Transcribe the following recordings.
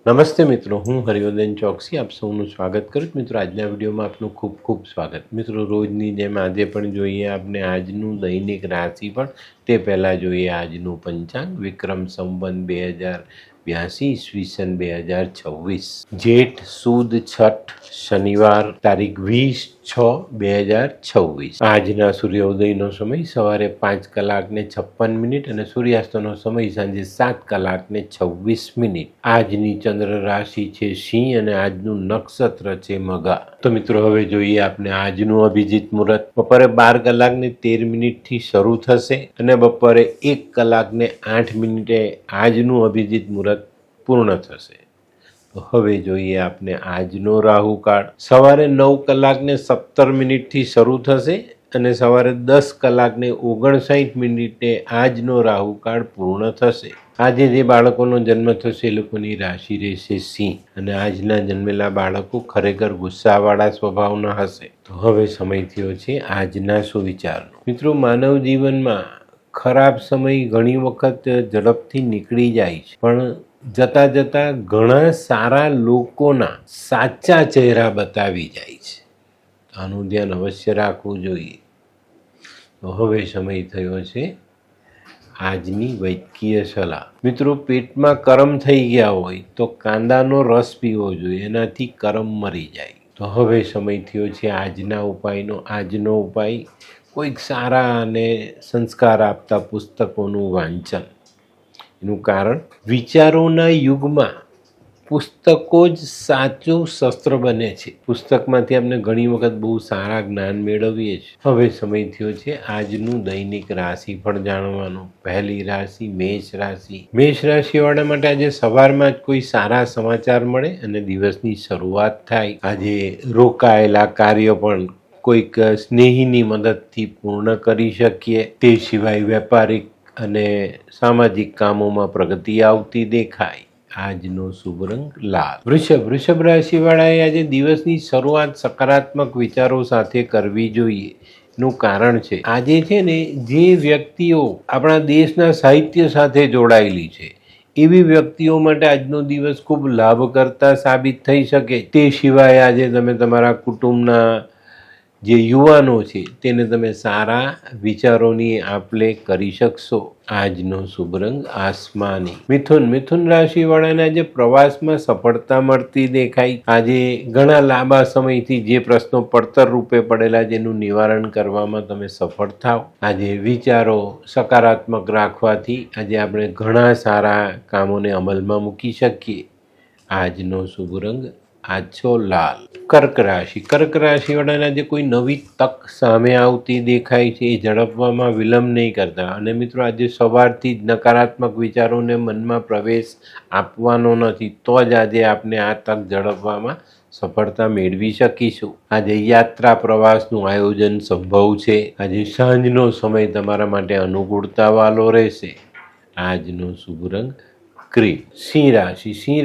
નમસ્તે મિત્રો, હું હરિવર્ધન ચોકસી આપ સૌનું સ્વાગત કરું છું. મિત્રો, આજના વિડીયોમાં આપનું ખૂબ ખૂબ સ્વાગત. મિત્રો, રોજની જેમ આજે પણ જોઈએ આપણે આજનું દૈનિક રાશિફળ. તે પહેલાં જોઈએ આજનું પંચાંગ. વિક્રમ સંવત 2082 ઈસવીસન 2026, જેઠ સુદ છઠ શનિવાર તારીખ 20/6/2026. આજના સૂર્યોદયનો સમય સવારે 5 કલાકને 56 મિનિટ અને સૂર્યાસ્તનો સમય સાંજે 7 કલાકને 26 મિનિટ. આજની ચંદ્ર રાશિ છે સિંહ અને આજનું નક્ષત્ર છે મઘા. તો મિત્રો, હવે જોઈએ આપણે આજનું અભિજીત મુહૂર્ત. બપોરે 12 કલાકને 13 મિનિટથી શરૂ થશે અને બપોરે 1 કલાકને 8 મિનિટે આજનું અભિજીત મુહૂર્ત પૂર્ણ થશે. તો હવે જોઈએ આપણે આજનો રાહુકાળ. સવારે 9 કલાકને 17 મિનિટથી શરૂ થશે અને સવારે 10 કલાકને 59 મિનિટે આજનો રાહુકાળ પૂર્ણ થશે. આજે જે બાળકોનો જન્મ થશે એ લોકોની રાશિ રહેશે સિંહ અને આજના જન્મેલા બાળકો ખરેખર ગુસ્સાવાળા સ્વભાવના હશે. તો હવે સમય થયો છે આજના સુવિચારનો. મિત્રો, માનવ જીવનમાં ખરાબ સમય ઘણી વખત ઝડપથી નીકળી જાય છે, પણ જતા જતા ઘણા સારા લોકોના સાચા ચહેરા બતાવી જાય છે. આનું ધ્યાન અવશ્ય રાખવું જોઈએ. તો હવે સમય થયો છે આજની વૈદ્યકીય સલાહ. મિત્રો, પેટમાં કરમ થઈ ગયા હોય તો કાંદાનો રસ પીવો જોઈએ, એનાથી કરમ મરી જાય. તો હવે સમય થયો છે આજના ઉપાયનો. આજનો ઉપાય કોઈક સારા અને સંસ્કાર આપતા પુસ્તકોનું વાંચન. એનું કારણ, વિચારોના યુગમાં પુસ્તકો જ સાચું શસ્ત્ર બને છે. પુસ્તકમાંથી આપણે ઘણી વખત બહુ સારા જ્ઞાન મેળવીએ છીએ. હવે સમય થયો છે આજનું દૈનિક રાશિફળ જાણવાનું. પહેલી રાશિ મેષ રાશિ. મેષ રાશિવાળા માટે આજે સવારમાં જ કોઈ સારા સમાચાર મળે અને દિવસની શરૂઆત થાય. આજે રોકાયેલા કાર્યો પણ કોઈક સ્નેહીની મદદથી પૂર્ણ કરી શકીએ. તે સિવાય વેપારિક અને સામાજિક કામોમાં પ્રગતિ આવતી દેખાય. આજનો શુભ રંગ લાલ. વૃષભ રાશિવાળાએ આજે દિવસની શરૂઆત સકારાત્મક વિચારો સાથે કરવી જોઈએ. નું કારણ છે, આજે છે ને જે વ્યક્તિઓ આપણા દેશના સાહિત્ય સાથે જોડાયેલી છે એવી વ્યક્તિઓ માટે આજનો દિવસ ખૂબ લાભકર્તા સાબિત થઈ શકે. તે સિવાય આજે તમે તમારા કુટુંબના જે યુવાનો છે તેને તમે સારા વિચારોની આપ-લે કરી શકશો. આજનો શુભ રંગ આસમાની. મિથુન રાશિવાળાને આજે પ્રવાસમાં સફળતા મળતી દેખાય. આજે ઘણા લાંબા સમયથી જે પ્રશ્નો પડતર રૂપે પડેલા જેનું નિવારણ કરવામાં તમે સફળ થાવ. આજે વિચારો સકારાત્મક રાખવાથી આજે આપણે ઘણા સારા કામોને અમલમાં મૂકી શકીએ. આજનો શુભ રંગ આછો લાલ. કર્ક રાશિવાળાને આજે કોઈ નવી તક સામે આવતી દેખાય છે. એ ઝડપવામાં વિલંબ નહીં કરતા. અને મિત્રો, આજે સવારથી જ નકારાત્મક વિચારોને મનમાં પ્રવેશ આપવાનો નથી, તો જ આજે આપણે આ તક ઝડપવામાં સફળતા મેળવી શકીશું. આજે યાત્રા પ્રવાસનું આયોજન સંભવ છે. આજે સાંજનો સમય તમારા માટે અનુકૂળતાવાળો રહેશે. આજનો શુભ રંગ ક્રીમ. સિંહ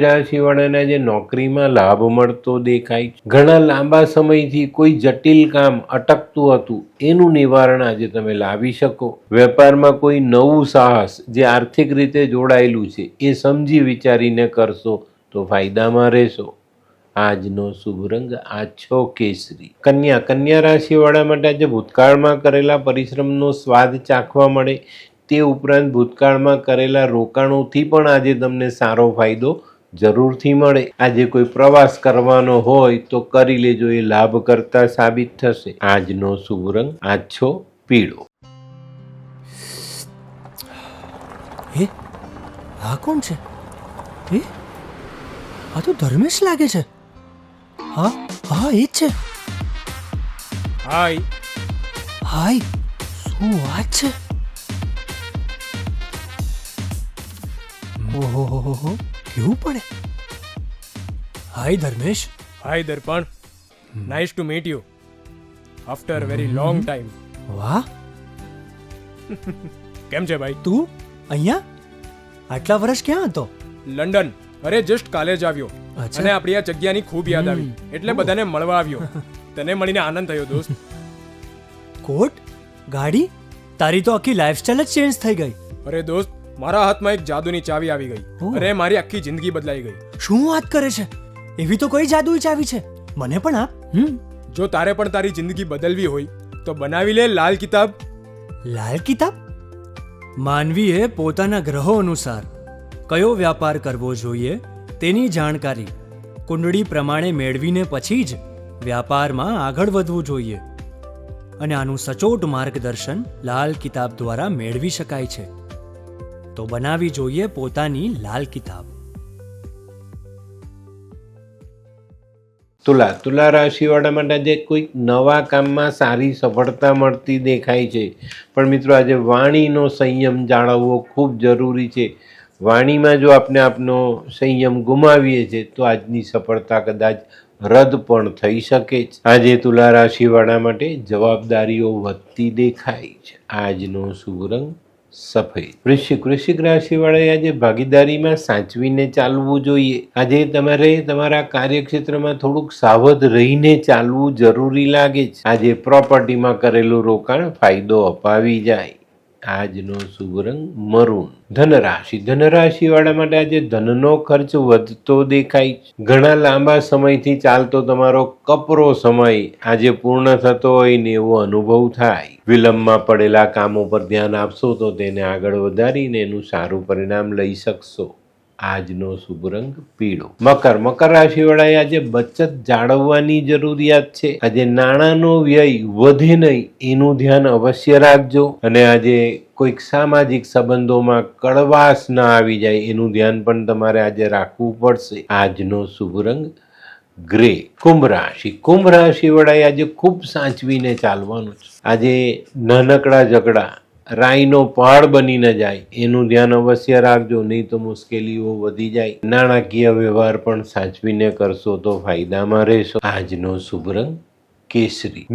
રાશિવાળાને આજે નોકરીમાં લાભ મળતો દેખાય. ઘણા લાંબા સમયથી કોઈ જટિલ કામ અટકતું હતું એનું નિવારણ આજે તમે લાવી શકો. વેપારમાં કોઈ નવું સાહસ જે આર્થિક રીતે જોડાયેલું છે એ સમજી વિચારીને કરશો તો ફાયદામાં રહેશો. આજનો શુભ રંગ આછો કેસરી. કન્યા રાશિવાળા માટે આજે ભૂતકાળમાં કરેલા પરિશ્રમનો સ્વાદ ચાખવા મળે. તે ઉપરાંત ભૂતકાળમાં કરેલા રોકાણોથી પણ આજે તમને સારો ફાયદો જરૂરથી મળે. આજે કોઈ પ્રવાસ કરવાનો હોય તો કરી લેજો, એ લાભ કરતા સાબિત થશે. આજનો શુભ રંગ આછો પીળો. આ કોણ છે? આ તો ધર્મેશ લાગે છે. હા, એ જ છે. હાય, શું વાત છે? ઓહો, કેવું પડે? Hi Dharmesh. Hi Darpan, nice to meet you after very long time. વાહ, કેમ છે ભાઈ? તું અહીંયા આટલા વર્ષ ક્યાં હતો? લંડન. અરે જસ્ટ કાલે જ આવ્યો અચ્છા. અને આપણી આ જગ્યાની ખૂબ યાદ આવી એટલે બધાને મળવા આવ્યો. તને મળીને આનંદ થયો દોસ્ત. કોટ, ગાડી, તારી તો આખી લાઈફસ્ટાઈલ જ ચેન્જ થઈ ગઈ. અરે દોસ્ત, મારા હાથમાં એક જાદુની ચાવી આવી ગઈ ઓહ. અરે મારી આખી જિંદગી બદલાઈ ગઈ. શું વાત કરે છે? એવી તો કઈ જાદુઈ ચાવી છે? મને પણ આપ. જો તારે પણ તારી જિંદગી બદલવી હોય તો બનાવી લે લાલ કિતાબ. લાલ કિતાબ? માનવીએ પોતાના ગ્રહો અનુસાર કયો વ્યાપાર કરવો જોઈએ તેની જાણકારી કુંડળી પ્રમાણે મેળવીને પછી જ વ્યાપારમાં આગળ વધવું જોઈએ. અને આનું સચોટ માર્ગદર્શન લાલ કિતાબ દ્વારા મેળવી શકાય છે. તો બનાવી જોઈએ પોતાની લાલ કિતાબ. તુલા રાશિવાળા માટે આજે કોઈક નવા કામમાં સારી સફળતા મળતી દેખાય છે. પણ મિત્રો આજે વાણીનો સંયમ જાળવવો ખૂબ જરૂરી છે. વાણીમાં જો આપણે આપનો સંયમ ગુમાવીએ છીએ તો આજની સફળતા કદાચ રદ પણ થઈ શકે છે. આજે તુલા રાશિવાળા માટે જવાબદારીઓ વધતી દેખાય છે. આજનો શુભ રંગ સફેદ. વૃશ્ચિક રાશિવાળાએ આજે ભાગીદારીમાં સાચવીને ચાલવું જોઈએ. આજે તમારે તમારા કાર્યક્ષેત્રમાં થોડુંક સાવધ રહીને ચાલવું જરૂરી લાગે છે. આજે પ્રોપર્ટીમાં કરેલું રોકાણ ફાયદો અપાવી જાય. આજનો શુભ રંગ મરૂન. ધનરાશિવાળા માટે આજે ધનનો ખર્ચ વધતો દેખાય છે. ઘણા લાંબા સમયથી ચાલતો તમારો કપરો સમય આજે પૂર્ણ થતો હોય ને એવો અનુભવ થાય. વિલંબમાં પડેલા કામો પર ધ્યાન આપશો તો તેને આગળ વધારીને એનું સારું પરિણામ લઈ શકશો. આજનો શુભ રંગ પીળો. મકર રાશિવાળાએ આજે બચત જાળવવાની જરૂરિયાત છે. આજે નાણાંનો વ્યય વધે નહીં એનું ધ્યાન અવશ્ય રાખજો. અને આજે કોઈક સામાજિક સંબંધોમાં કડવાશ ના આવી જાય એનું ધ્યાન પણ તમારે આજે રાખવું પડશે. આજનો શુભ રંગ ગ્રે. કુંભ રાશિવાળાએ આજે ખૂબ સાચવીને ચાલવાનું છે. આજે નાનકડા ઝઘડા રાઈનો પહાડ બની ન જાય એનું ધ્યાન અવશ્ય રાખજો, નહીં તો મુશ્કેલીઓ વધી જાય. નાણાકીય વ્યવહાર પણ સાચવીને કરશો તો ફાયદામાં રહેશો. આજનો શુભ રંગ કેસરી.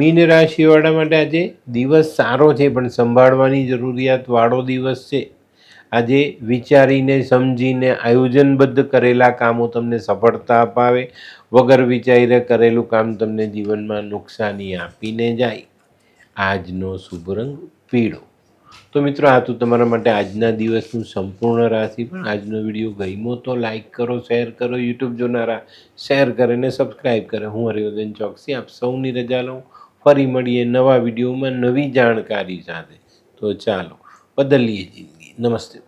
મીન રાશિવાળા માટે આજે દિવસ સારો છે પણ સંભાળવાની જરૂરિયાત વાળો દિવસ છે. આજે વિચારીને સમજીને આયોજનબદ્ધ કરેલા કામો તમને સફળતા અપાવે. વગર વિચારીને કરેલું કામ તમને જીવનમાં નુકસાની આપીને જાય. આજનો શુભ રંગ પીળો. તો મિત્રો આ તો તમારા માટે આજના દિવસનું સંપૂર્ણ રાશિ. પણ આજનો વિડીયો ગમ્યો તો લાઈક કરો, શેર કરો. યુટ્યુબ જોનારા શેર કરીને સબસ્ક્રાઈબ કરે. હું હરિવર્ધન ચોકસી આપ સૌની રજા લઉં. ફરી મળીએ નવા વિડીયોમાં નવી જાણકારી સાથે. તો ચાલો બદલીએ જિંદગી. નમસ્તે.